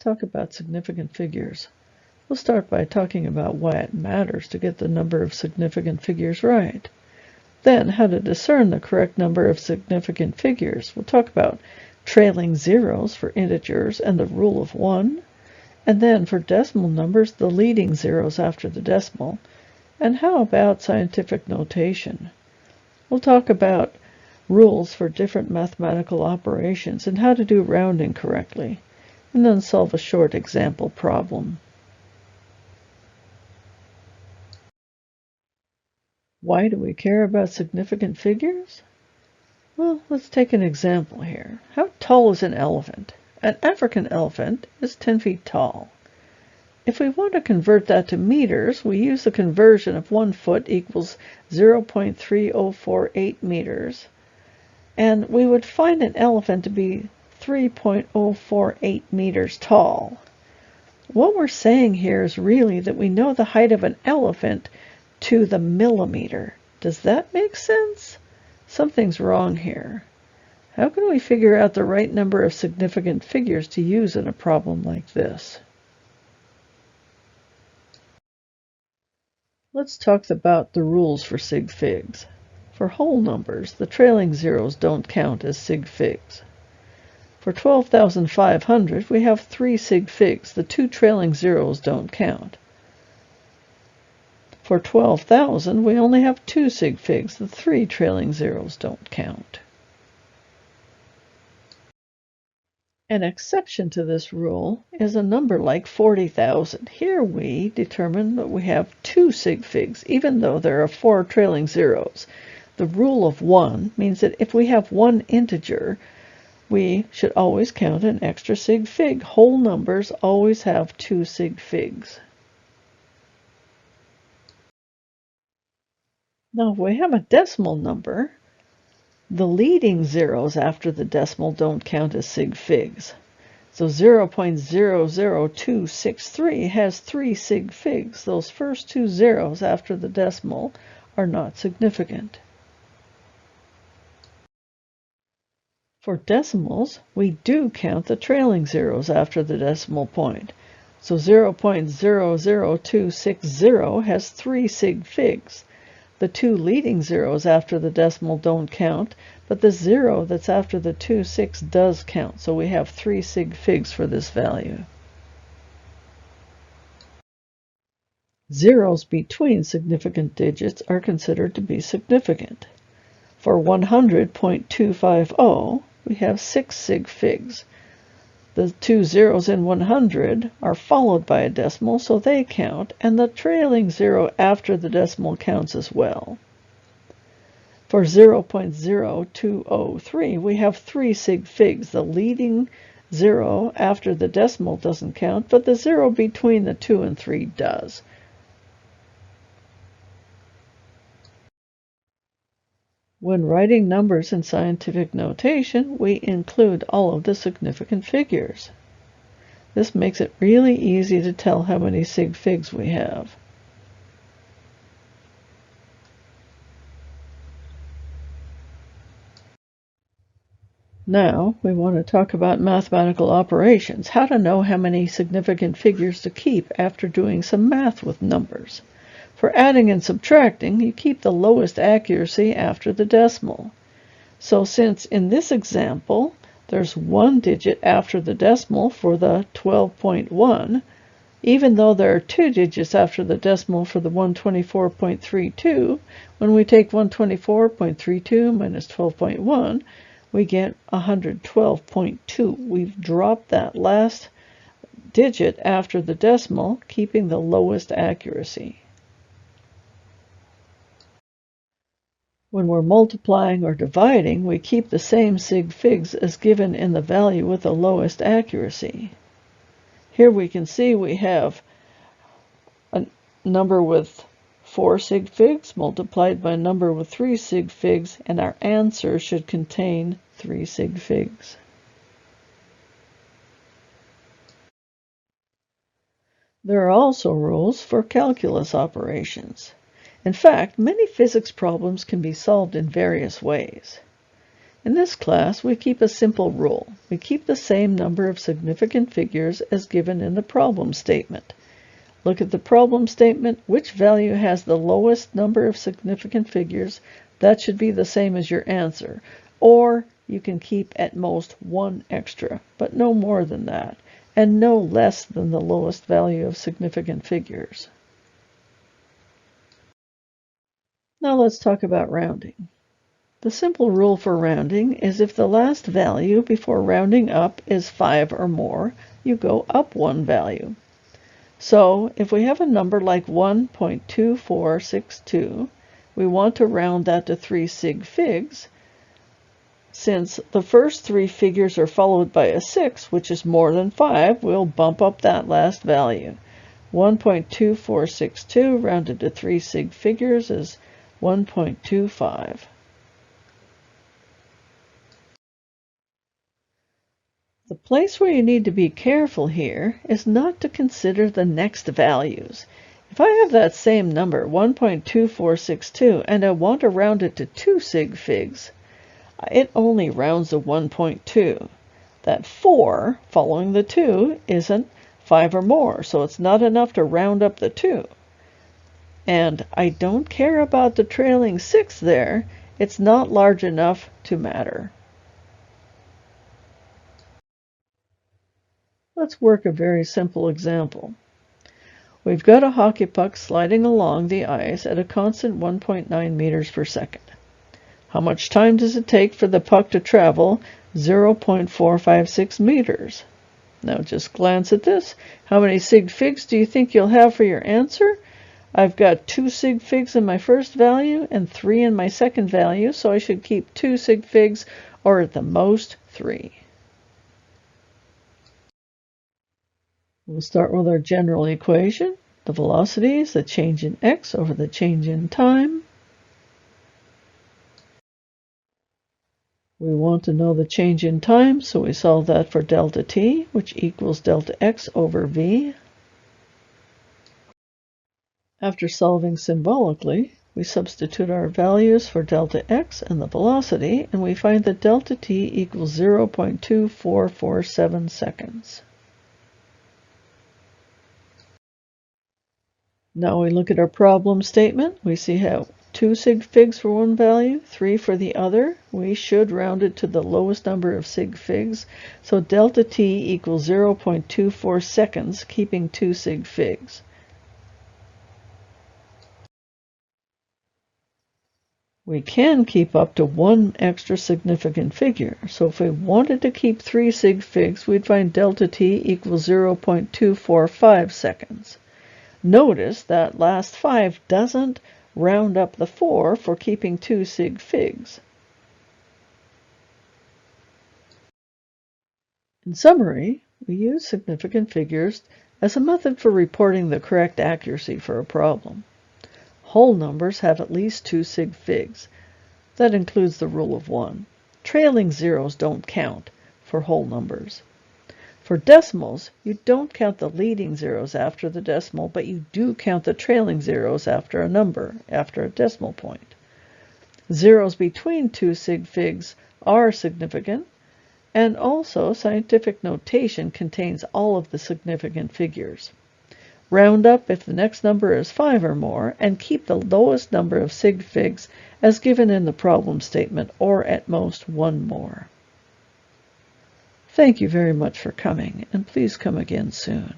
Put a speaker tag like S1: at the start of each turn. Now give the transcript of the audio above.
S1: talk about significant figures. We'll start by talking about why it matters to get the number of significant figures right. Then, how to discern the correct number of significant figures. We'll talk about trailing zeros for integers and the rule of 1. And then, for decimal numbers, the leading zeros after the decimal. And how about scientific notation? We'll talk about rules for different mathematical operations and how to do rounding correctly, and then solve a short example problem. Why do we care about significant figures? Well, let's take an example here. How tall is an elephant? An African elephant is 10 feet tall. If we want to convert that to meters, we use the conversion of 1 foot equals 0.3048 meters. And we would find an elephant to be 3.048 meters tall. What we're saying here is really that we know the height of an elephant to the millimeter. Does that make sense? Something's wrong here. How can we figure out the right number of significant figures to use in a problem like this? Let's talk about the rules for sig figs. For whole numbers, the trailing zeros don't count as sig figs. For 12,500, we have 3 sig figs. The 2 trailing zeros don't count. For 12,000, we only have 2 sig figs. The 3 trailing zeros don't count. An exception to this rule is a number like 40,000. Here we determine that we have 2 sig figs, even though there are 4 trailing zeros. The rule of 1 means that if we have one integer, we should always count an extra sig fig. Whole numbers always have 2 sig figs. Now, if we have a decimal number, the leading zeros after the decimal don't count as sig figs. So 0.00263 has 3 sig figs. Those first 2 zeros after the decimal are not significant. For decimals, we do count the trailing zeros after the decimal point. So 0.00260 has 3 sig figs. The 2 leading zeros after the decimal don't count, but the 0 that's after the 6 does count, so we have 3 sig figs for this value. Zeros between significant digits are considered to be significant. For 100.250, we have 6 sig figs. The 2 zeros in 100 are followed by a decimal, so they count, and the trailing zero after the decimal counts as well. For 0.0203, we have 3 sig figs. The leading zero after the decimal doesn't count, but the 0 between the 2 and 3 does. When writing numbers in scientific notation, we include all of the significant figures. This makes it really easy to tell how many sig figs we have. Now, we want to talk about mathematical operations, how to know how many significant figures to keep after doing some math with numbers. For adding and subtracting, you keep the lowest accuracy after the decimal. So since in this example, there's 1 digit after the decimal for the 12.1, even though there are 2 digits after the decimal for the 124.32, when we take 124.32 minus 12.1, we get 112.2. We've dropped that last digit after the decimal, keeping the lowest accuracy. When we're multiplying or dividing, we keep the same sig figs as given in the value with the lowest accuracy. Here we can see we have a number with 4 sig figs multiplied by a number with 3 sig figs, and our answer should contain 3 sig figs. There are also rules for calculus operations. In fact, many physics problems can be solved in various ways. In this class, we keep a simple rule. We keep the same number of significant figures as given in the problem statement. Look at the problem statement. Which value has the lowest number of significant figures? That should be the same as your answer. Or you can keep at most one extra, but no more than that, and no less than the lowest value of significant figures. Now let's talk about rounding. The simple rule for rounding is if the last value before rounding up is 5 or more, you go up one value. So if we have a number like 1.2462, we want to round that to 3 sig figs. Since the first 3 figures are followed by a 6, which is more than 5, we'll bump up that last value. 1.2462 rounded to 3 sig figures is 1.25. The place where you need to be careful here is not to consider the next values. If I have that same number, 1.2462, and I want to round it to 2 sig figs, it only rounds to 1.2. That 4 following the 2 isn't 5 or more, so it's not enough to round up the 2. And I don't care about the trailing 6 there. It's not large enough to matter. Let's work a very simple example. We've got a hockey puck sliding along the ice at a constant 1.9 meters per second. How much time does it take for the puck to travel 0.456 meters? Now just glance at this. How many sig figs do you think you'll have for your answer? I've got 2 sig figs in my first value and 3 in my second value, so I should keep 2 sig figs, or at the most 3. We'll start with our general equation. The velocity is the change in x over the change in time. We want to know the change in time, so we solve that for delta t, which equals delta x over v. After solving symbolically, we substitute our values for delta x and the velocity, and we find that delta t equals 0.2447 seconds. Now we look at our problem statement. We see how 2 sig figs for one value, 3 for the other. We should round it to the lowest number of sig figs. So delta t equals 0.24 seconds, keeping 2 sig figs. We can keep up to one extra significant figure. So if we wanted to keep 3 sig figs, we'd find delta t equals 0.245 seconds. Notice that last 5 doesn't round up the 4 for keeping 2 sig figs. In summary, we use significant figures as a method for reporting the correct accuracy for a problem. Whole numbers have at least 2 sig figs. That includes the rule of 1. Trailing zeros don't count for whole numbers. For decimals, you don't count the leading zeros after the decimal, but you do count the trailing zeros after a number, after a decimal point. Zeros between 2 sig figs are significant, and also scientific notation contains all of the significant figures. Round up if the next number is 5 or more, and keep the lowest number of sig figs as given in the problem statement, or at most one more. Thank you very much for coming, and please come again soon.